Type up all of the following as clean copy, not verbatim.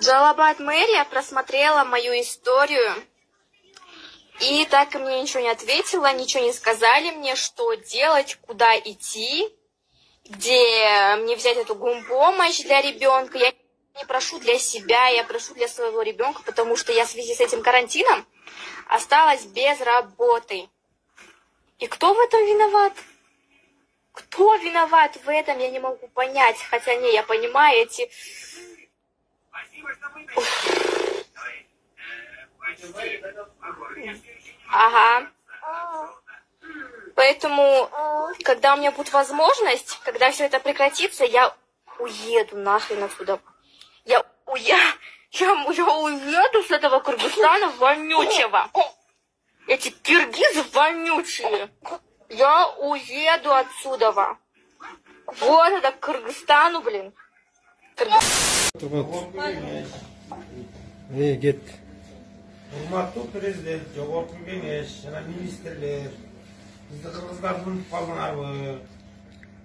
Джалалабад мэрия просмотрела мою историю и так и мне ничего не ответила, ничего не сказали мне, что делать, куда идти, где мне взять эту гумпомощь для ребенка. Я не прошу для себя, я прошу для своего ребенка, потому что я в связи с этим карантином осталась без работы. И кто в этом виноват? Кто виноват в этом, я не могу понять. Хотя не, я понимаю эти... Ага. Поэтому, когда у меня будет возможность, когда все это прекратится, я уеду нахрен отсюда. Я уеду с этого Кыргызстана вонючего. Эти киргизы вонючие. Я уеду отсюда. Вот это Кыргызстану, блин. Get. Урматтуу президент, жогорку кеңеш жана министрлер, бизди кыргыздардын балдарыбы,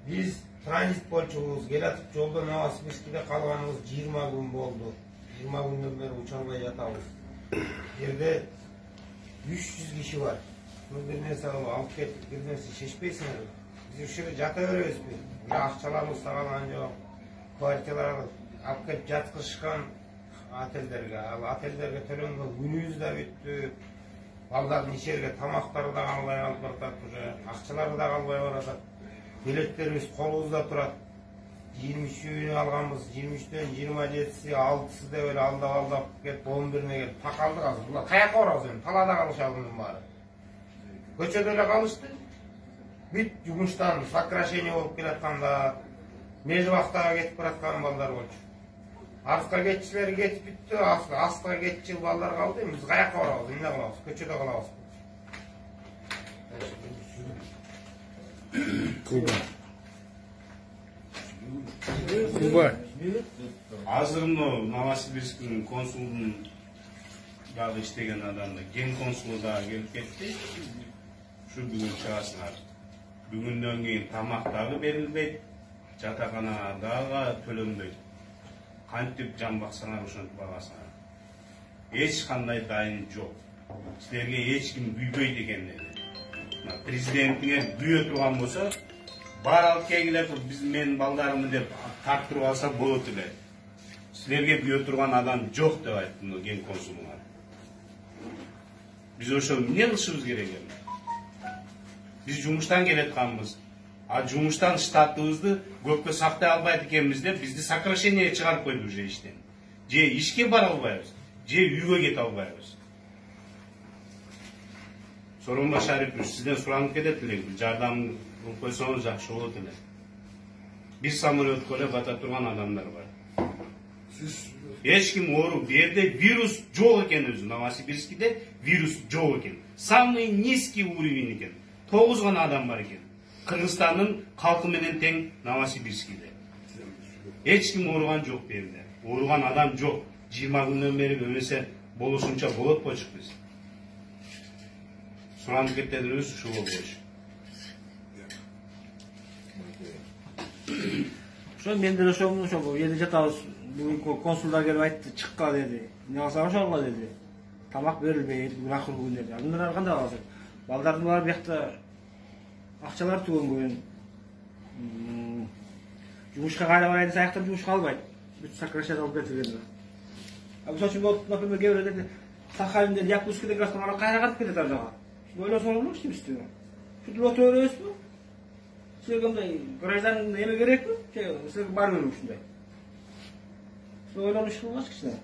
биз транзит болчубуз, келатып жолдон Новосибирскиде калганыбыз 20 күн болду. 20 күндөн бери уча албай жатабыз. Жерде 300 киши бар. Бир нерсе алып кетип, бир нерсе шешпейсиңерби? Биз ушул жерде жата беребизби? Акчаларыбыз да калган жок. Квартираларды алып кетип жаткызышкан. Ательдерге, ал ательдерге төлөнгөн күнүбүз да бүттү. Балдардын ишерге тамактары да калбай калып баратат уже, акчалары да калбай баратат. Билеттерибиз колубузда турат. 23-үнү алганбыз, 23төн 27си, 6сы деп эле алдап кетип 11-ине келип такалдык азыр. Булар каяка барабыз эми? Талаада калышабы мунун баары. Көчөдө эле калышты. Бүт жумуштан сокращение болуп келатканда, межбактага кетип бараткан балдар болчу. Артка кетчилер кетип бүттү, астыга кетчил балдар калды. Биз каяка барабыз, эмне кылабыз? Көчөдө калабыз. Куба. Азыр Новосибирскин консулдун дагы иштеген адамды, ген консулу дагы келип кетти. Ушу бүгүн чыгасыңар. Бүгүндөн кийин тамак дагы берилбейт, жатакана дагы төлөнбөйт. Кантип жан баксаңар ошентип багасыңар. Эч кандай дайын жок. Силерге эч ким күйбөйт экен деди. Президентиңер күйө турган болсо, бар алып келгиле, биз менин балдарымды деп тарттырып алса болот эле. Силерге күйө турган адам жок деп айтты ген консулуңар. Биз ошо эмне кылышыбыз керек эми? Биз жумуштан келатканбыз. А жумуштан штатыбызды көпкө сактай албайт экенбиз деп бизди сокращение чыгарып койду уже иштен. Же ишке бара албайбыз, же үйгө кете албайбыз. Сооронбай Шарипович, сизден суранып кетет элек, жардам кылып койсоңуз жакшы болот эле. Бир самолетко эле бата турган адамдар бар. Эч ким оору, бу жерде вирус жок экен өзү, Новосибирскиде вирус жок экен. Самый низкий уровень экен. 9 гана адам бар экен. Кыргызстандын калкы менен тең Новосибирскиде. Эч ким ооруган жок бу жерде. Ооруган адам жок. 20 күндөн бери көбөсө болушунча болот болчук биз. Суранып кеткенибиз ушул болчу. Ошо мен деле ошол жерде жатабыз. Бүгүн консулдар келип айтты, чыкка деди. Эмне кылсаң ошого деди. Тамак берилбейт, бүгүн акыркы күн деди. Андан кандай каласың? Балдардын баары биякта акчалар түгөнгөн. Жумушка кайра барайын десе аяктан жумушка албайт. Бүт сокращение алып кетилген. Ошон үчүн болуп, например, кээ бирөө деди, Сахалинден Якутскийден келаткан ара кайра катып кетет ар жака. Ойлосоңузбу, иштебизби? Ушинтип отура бересизби? Силерге кандай граждан эме керекпи? Силерге бар берүү ушундай. Ойлонуш кылгыч кичине.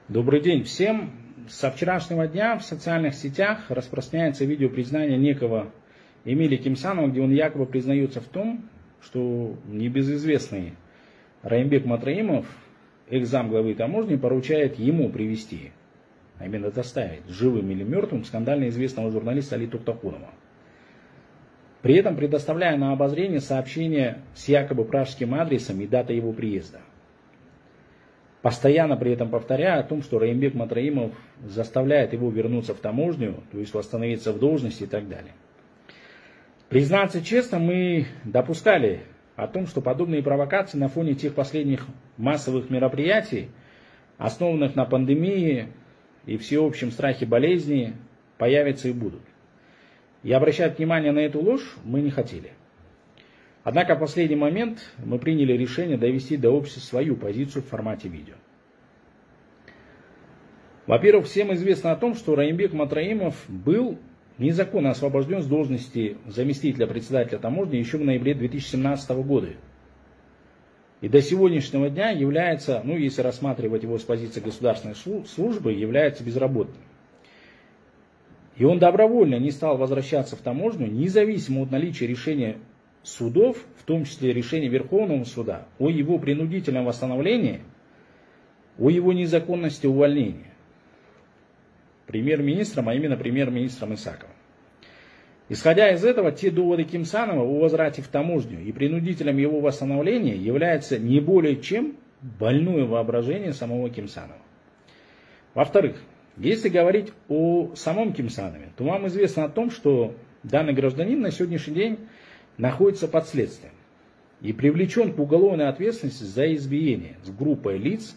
Добрый день всем. Со вчерашнего дня в социальных сетях распространяется видео признания некого Эмилия Кимсанова, где он якобы признается в том, что небезызвестный Раимбек Матраимов, экс-зам главы таможни, поручает ему привести, а именно доставить живым или мертвым скандально известного журналиста Али Токтакунова. При этом предоставляя на обозрение сообщение с якобы пражским адресом и датой его приезда. Постоянно при этом повторяя о том, что Раимбек Матраимов заставляет его вернуться в таможню, то есть восстановиться в должности и так далее. Признаться честно, мы допускали о том, что подобные провокации на фоне тех последних массовых мероприятий, основанных на пандемии и всеобщем страхе болезни, появятся и будут. И обращать внимание на эту ложь мы не хотели. Однако в последний момент мы приняли решение довести до общества свою позицию в формате видео. Во-первых, всем известно о том, что Раимбек Матраимов был незаконно освобожден с должности заместителя председателя таможни еще в ноябре 2017 года. И до сегодняшнего дня является, если рассматривать его с позиции государственной службы, является безработным. И он добровольно не стал возвращаться в таможню, независимо от наличия решения судов, в том числе решения Верховного суда, о его принудительном восстановлении, о его незаконности увольнения премьер-министром, а именно премьер-министром Исаковым. Исходя из этого, те доводы Кимсанова о возврате в таможню и принудителем его восстановления являются не более чем больное воображение самого Кимсанова. Во-вторых, если говорить о самом Кимсанове, то вам известно о том, что данный гражданин на сегодняшний день находится под следствием и привлечен к уголовной ответственности за избиение с группой лиц,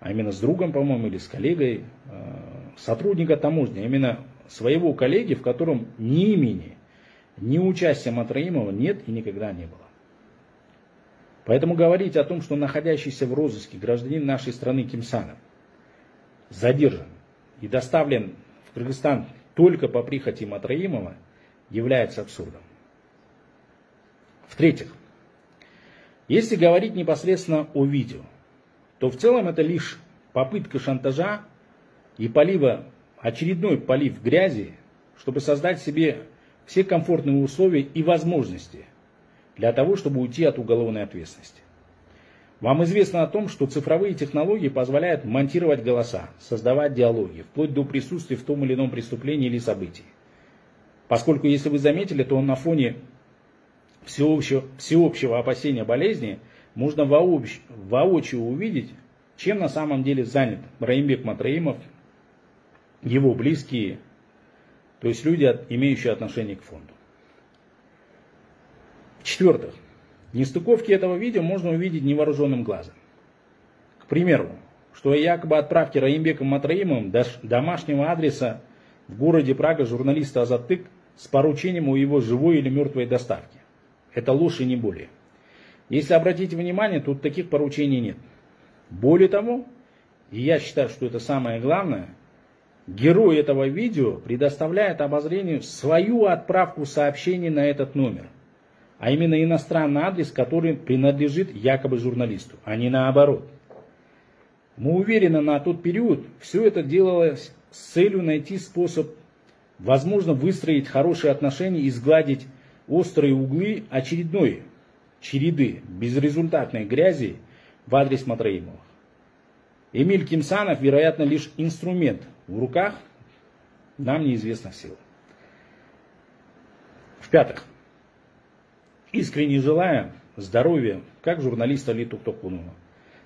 а именно с другом, по-моему, или с коллегой, сотрудника таможни, а именно своего коллеги, в котором ни имени, ни участия Матраимова нет и никогда не было. Поэтому говорить о том, что находящийся в розыске гражданин нашей страны Кимсанов задержан и доставлен в Кыргызстан только по прихоти Матраимова, является абсурдом. В-третьих, если говорить непосредственно о видео, то в целом это лишь попытка шантажа и полива, очередной полив грязи, чтобы создать себе все комфортные условия и возможности для того, чтобы уйти от уголовной ответственности. Вам известно о том, что цифровые технологии позволяют монтировать голоса, создавать диалоги, вплоть до присутствия в том или ином преступлении или событии. Поскольку, если вы заметили, то на фоне всеобщего опасения болезни можно воочию увидеть, чем на самом деле занят Раимбек Матраимов, его близкие, то есть люди, имеющие отношение к фонду. В-четвертых, нестыковки этого видео можно увидеть невооруженным глазом. К примеру, что о якобы отправке Раимбеком Матраимовым домашнего адреса в городе Прага журналиста Азаттык с поручением о его живой или мертвой доставке. Это ложь и не более. Если обратите внимание, тут таких поручений нет. Более того, и я считаю, что это самое главное, герой этого видео предоставляет обозрению свою отправку сообщений на этот номер. А именно иностранный адрес, который принадлежит якобы журналисту, а не наоборот. Мы уверены, на тот период все это делалось с целью найти способ, возможно, выстроить хорошие отношения и сгладить острые углы очередной череды безрезультатной грязи в адрес Матраимовых. Эмиль Кимсанов, вероятно, лишь инструмент в руках нам неизвестных сил. В-пятых, искренне желаю здоровья как журналиста Литу Токунова,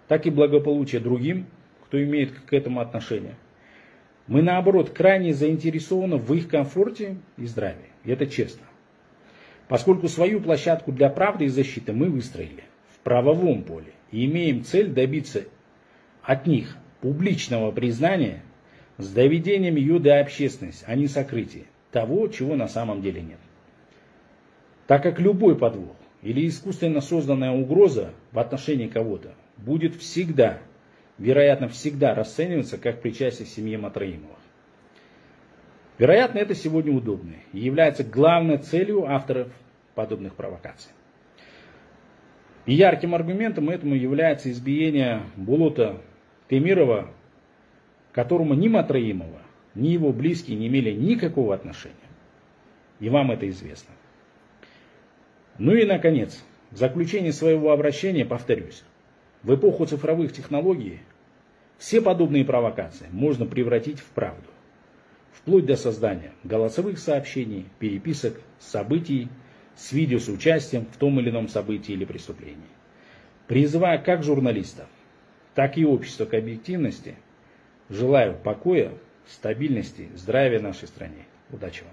так и благополучия другим, кто имеет к этому отношение. Мы, наоборот, крайне заинтересованы в их комфорте и здравии. И это честно. Поскольку свою площадку для правды и защиты мы выстроили в правовом поле и имеем цель добиться от них публичного признания с доведением ее до общественности, а не сокрытия того, чего на самом деле нет. Так как любой подвох или искусственно созданная угроза в отношении кого-то будет всегда, вероятно, всегда расцениваться как причастие к семье Матраимовых. Вероятно, это сегодня удобно и является главной целью авторов подобных провокаций. И ярким аргументом этому является избиение Булота Темирова, к которому ни Матраимова, ни его близкие не имели никакого отношения. И вам это известно. Ну и, наконец, в заключение своего обращения повторюсь. В эпоху цифровых технологий все подобные провокации можно превратить в правду. Вплоть до создания голосовых сообщений, переписок, событий с видео с участием в том или ином событии или преступлении. Призывая как журналистов, так и общество к объективности, желаю покоя, стабильности, здравия нашей стране. Удачи вам!